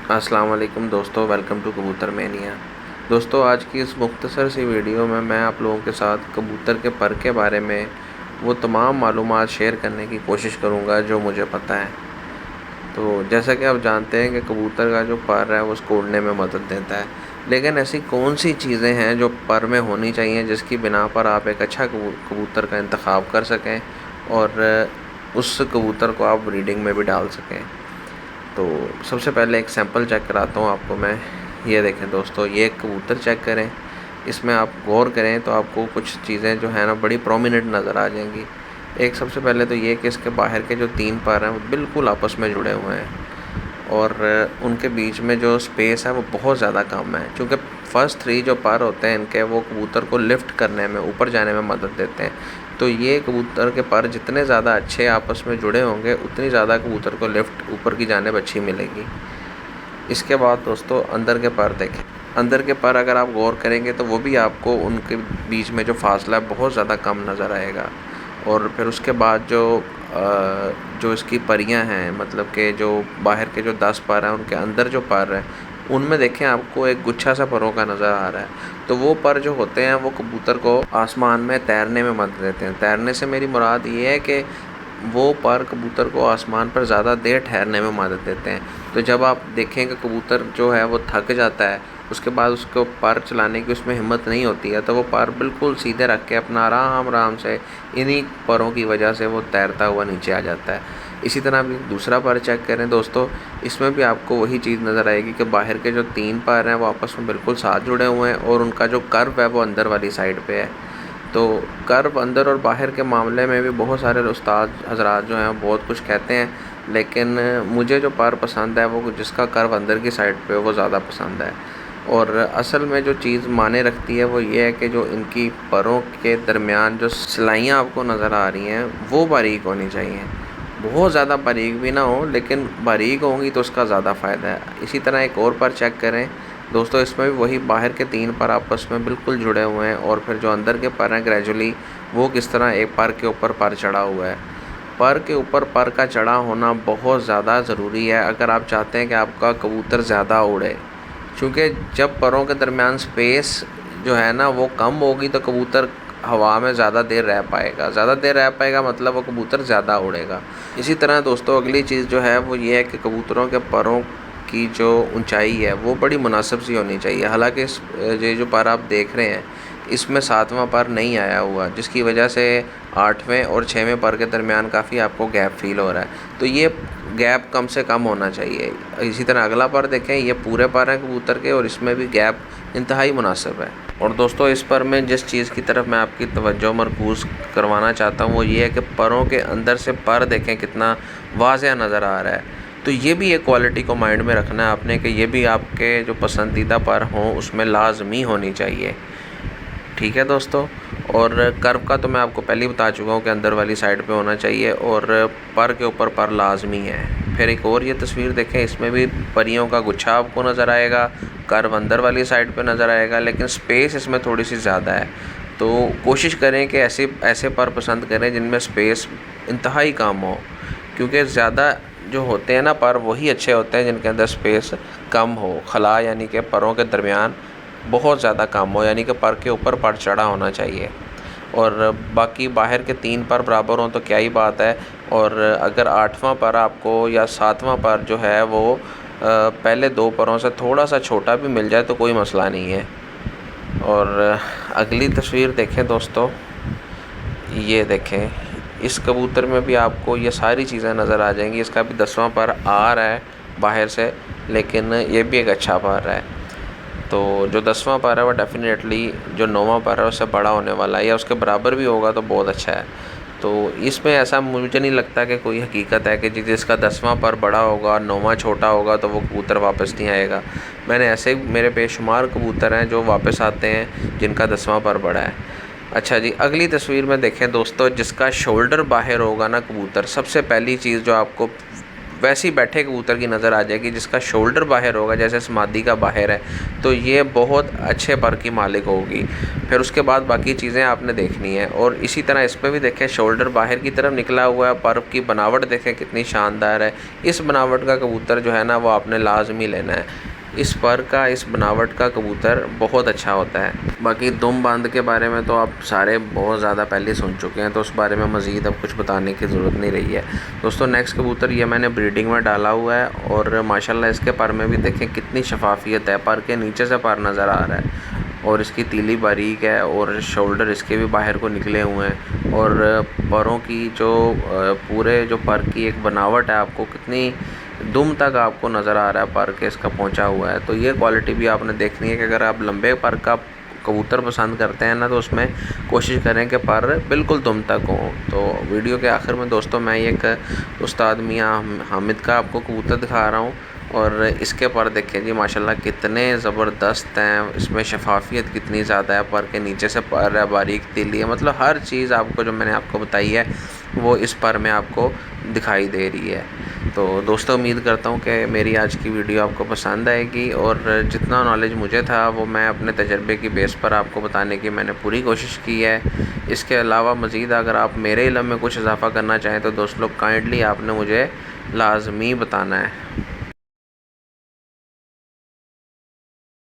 अस्सलाम वालेकुम दोस्तों, वेलकम टू कबूतर मैनिया। दोस्तों, आज की इस मुख्तसर सी वीडियो में मैं आप लोगों के साथ कबूतर के पर के बारे में वो तमाम मालूमात शेयर करने की कोशिश करूंगा जो मुझे पता है। तो जैसा कि आप जानते हैं कि कबूतर का जो पर है वो उसको उड़ने में मदद देता है, लेकिन ऐसी कौन सी चीज़ें हैं जो पर में होनी चाहिए जिसकी बिना पर आप एक अच्छा कबूतर का इंतखाब कर सकें और उस कबूतर को आप ब्रीडिंग में भी डाल सकें। तो सबसे पहले एक सैंपल चेक कराता हूँ आपको मैं। ये देखें दोस्तों, ये एक कबूतर चेक करें, इसमें आप गौर करें तो आपको कुछ चीज़ें जो है ना बड़ी प्रोमिनेंट नज़र आ जाएंगी। एक सबसे पहले तो ये कि इसके बाहर के जो 3 पर हैं वो बिल्कुल आपस में जुड़े हुए हैं और उनके बीच में जो स्पेस है वो बहुत ज़्यादा कम है, क्योंकि फर्स्ट 3 जो पर होते हैं इनके वो कबूतर को लिफ्ट करने में, ऊपर जाने में मदद देते हैं। तो ये कबूतर के पर जितने ज़्यादा अच्छे आपस में जुड़े होंगे उतनी ज़्यादा कबूतर को लिफ्ट ऊपर की जानिब अच्छी मिलेगी। इसके बाद दोस्तों अंदर के पर देखें। अंदर के पर अगर आप गौर करेंगे तो वो भी आपको उनके बीच में जो फासला है बहुत ज़्यादा कम नज़र आएगा। और फिर उसके बाद जो इसकी परियां हैं, मतलब कि जो बाहर के जो 10 पर हैं उनके अंदर जो पर हैं उनमें देखें आपको एक गुच्छा सा परों का नज़र आ रहा है। तो वो पर जो होते हैं वो कबूतर को आसमान में तैरने में मदद देते हैं। तैरने से मेरी मुराद ये है कि वो पर कबूतर को आसमान पर ज़्यादा देर ठहरने में मदद देते हैं। तो जब आप देखें कि कबूतर जो है वो थक जाता है, उसके बाद उसको पर चलाने की उसमें हिम्मत नहीं होती है, तो वो पर बिल्कुल सीधे रख के अपना आराम आराम से इन्हीं परों की वजह से वो तैरता हुआ नीचे आ जाता है। इसी तरह आप दूसरा पर चेक करें दोस्तों, इसमें भी आपको वही चीज़ नज़र आएगी कि बाहर के जो 3 पर हैं वो आपस में बिल्कुल साथ जुड़े हुए हैं और उनका जो कर्व है वो अंदर वाली साइड पे है। तो कर्व अंदर और बाहर के मामले में भी बहुत सारे उस्ताद हजरात जो हैं बहुत कुछ कहते हैं, लेकिन मुझे जो पर पसंद है वो जिसका कर्व अंदर की साइड पे वो ज़्यादा पसंद है। और असल में जो चीज़ माने रखती है वो ये है कि जो इनकी परों के दरमियान जो सिलाइयाँ आपको नज़र आ रही हैं वो बारीक होनी चाहिए। बहुत ज़्यादा बारीक भी ना हो, लेकिन बारीक होंगी तो उसका ज़्यादा फ़ायदा है। इसी तरह एक और पर चेक करें दोस्तों, इसमें भी वही बाहर के 3 पर आपस में बिल्कुल जुड़े हुए हैं और फिर जो अंदर के पर हैं ग्रेजुअली वो किस तरह एक पर के ऊपर पर चढ़ा हुआ है। पर के ऊपर पर का चढ़ा होना बहुत ज़्यादा ज़रूरी है अगर आप चाहते हैं कि आपका कबूतर ज़्यादा उड़े, क्योंकि जब परों के दरमियान स्पेस जो है ना वो कम होगी तो कबूतर हवा में ज़्यादा देर रह पाएगा। ज़्यादा देर रह पाएगा मतलब वो कबूतर ज़्यादा उड़ेगा। इसी तरह दोस्तों अगली चीज़ जो है वो ये है कि कबूतरों के परों की जो ऊंचाई है वो बड़ी मुनासिब सी होनी चाहिए। हालांकि ये जो पर आप देख रहे हैं इसमें 7वां पर नहीं आया हुआ, जिसकी वजह से 8वें और 6वें पर के दरमियान काफ़ी आपको गैप फील हो रहा है। तो ये गैप कम से कम होना चाहिए। इसी तरह अगला पर देखें, ये पूरे पर हैं कबूतर के और इसमें भी गैप इंतहाई मुनासिब है। और दोस्तों इस पर में जिस चीज़ की तरफ मैं आपकी तवज्जो मरकूज़ करवाना चाहता हूँ वो ये है कि परों के अंदर से पर देखें कितना वाज़ह नज़र आ रहा है। तो ये भी एक क्वालिटी को माइंड में रखना है आपने कि ये भी आपके जो पसंदीदा पर हों उसमें लाजमी होनी चाहिए। ठीक है दोस्तों। और कर्व का तो मैं आपको पहले ही बता चुका हूँ कि अंदर वाली साइड पे होना चाहिए और पर के ऊपर पर लाजमी है। फिर एक और ये तस्वीर देखें, इसमें भी परियों का गुच्छा आपको नज़र आएगा, कर्व अंदर वाली साइड पे नज़र आएगा, लेकिन स्पेस इसमें थोड़ी सी ज़्यादा है। तो कोशिश करें कि ऐसे पर पसंद करें जिनमें स्पेस इंतहाई कम हो, क्योंकि ज़्यादा जो होते हैं ना पर वही अच्छे होते हैं जिनके अंदर स्पेस कम हो, खला यानी कि परों के दरमियान बहुत ज़्यादा कम हो, यानी कि पर के ऊपर पर चढ़ा होना चाहिए। और बाकी बाहर के 3 पर बराबर हों तो क्या ही बात है। और अगर 8वां पर आपको या 7वां पर जो है वो पहले 2 परों से थोड़ा सा छोटा भी मिल जाए तो कोई मसला नहीं है। और अगली तस्वीर देखें दोस्तों, ये देखें, इस कबूतर में भी आपको ये सारी चीज़ें नज़र आ जाएंगी। इसका भी 10वां पर आ रहा है बाहर से, लेकिन ये भी एक अच्छा पर है। तो जो 10वां पर है वो डेफ़िनेटली जो 9वां पर है उससे बड़ा होने वाला है, या उसके बराबर भी होगा तो बहुत अच्छा है। तो इसमें ऐसा मुझे नहीं लगता कि कोई हकीकत है कि जिसका 10वां पर बड़ा होगा और 9वां छोटा होगा तो वो कबूतर वापस नहीं आएगा। मैंने ऐसे मेरे बेशुमार कबूतर हैं जो वापस आते हैं जिनका 10वां पर बड़ा है। अच्छा जी, अगली तस्वीर में देखें दोस्तों, जिसका शोल्डर बाहर होगा ना कबूतर, सबसे पहली चीज़ जो आपको वैसी बैठे कबूतर की नज़र आ जाएगी जिसका शोल्डर बाहर होगा जैसे समाधी का बाहर है, तो ये बहुत अच्छे पर की मालिक होगी। फिर उसके बाद बाकी चीज़ें आपने देखनी है। और इसी तरह इस पर भी देखें, शोल्डर बाहर की तरफ निकला हुआ है, पर की बनावट देखें कितनी शानदार है। इस बनावट का कबूतर जो है ना वो आपने लाजमी लेना है। इस पर का, इस बनावट का कबूतर बहुत अच्छा होता है। बाकी दुम बांध के बारे में तो आप सारे बहुत ज़्यादा पहले सुन चुके हैं, तो उस बारे में मज़ीद अब कुछ बताने की ज़रूरत नहीं रही है। दोस्तों नेक्स्ट कबूतर ये मैंने ब्रीडिंग में डाला हुआ है और माशाल्लाह इसके पर में भी देखें कितनी शफाफियत है। पर के नीचे से पर नज़र आ रहा है और इसकी तीली बारीक है और शोल्डर इसके भी बाहर को निकले हुए हैं। और परों की जो पूरे जो पर की एक बनावट है, आपको कितनी दुम तक आपको नज़र आ रहा है पर के इसका पहुंचा हुआ है। तो ये क्वालिटी भी आपने देखनी है कि अगर आप लंबे पर का कबूतर पसंद करते हैं ना, तो उसमें कोशिश करें कि पर बिल्कुल दुम तक हो। तो वीडियो के आखिर में दोस्तों मैं एक उस्ताद मियाँ हामिद का आपको कबूतर दिखा रहा हूँ और इसके पर देखिए जी माशाल्लाह कितने ज़बरदस्त हैं। इसमें शफाफियत कितनी ज़्यादा है, पर के नीचे से पर है, बारीक तीली है, मतलब हर चीज़ आपको जो मैंने आपको बताई है वो इस पर में आपको दिखाई दे रही है। तो दोस्तों उम्मीद करता हूँ कि मेरी आज की वीडियो आपको पसंद आएगी और जितना नॉलेज मुझे था वो मैं अपने तजर्बे की बेस पर आपको बताने की मैंने पूरी कोशिश की है। इसके अलावा मज़ीद अगर आप मेरे इल्म में कुछ इजाफ़ा करना चाहें तो दोस्त लोग काइंडली आपने मुझे लाजमी बताना है।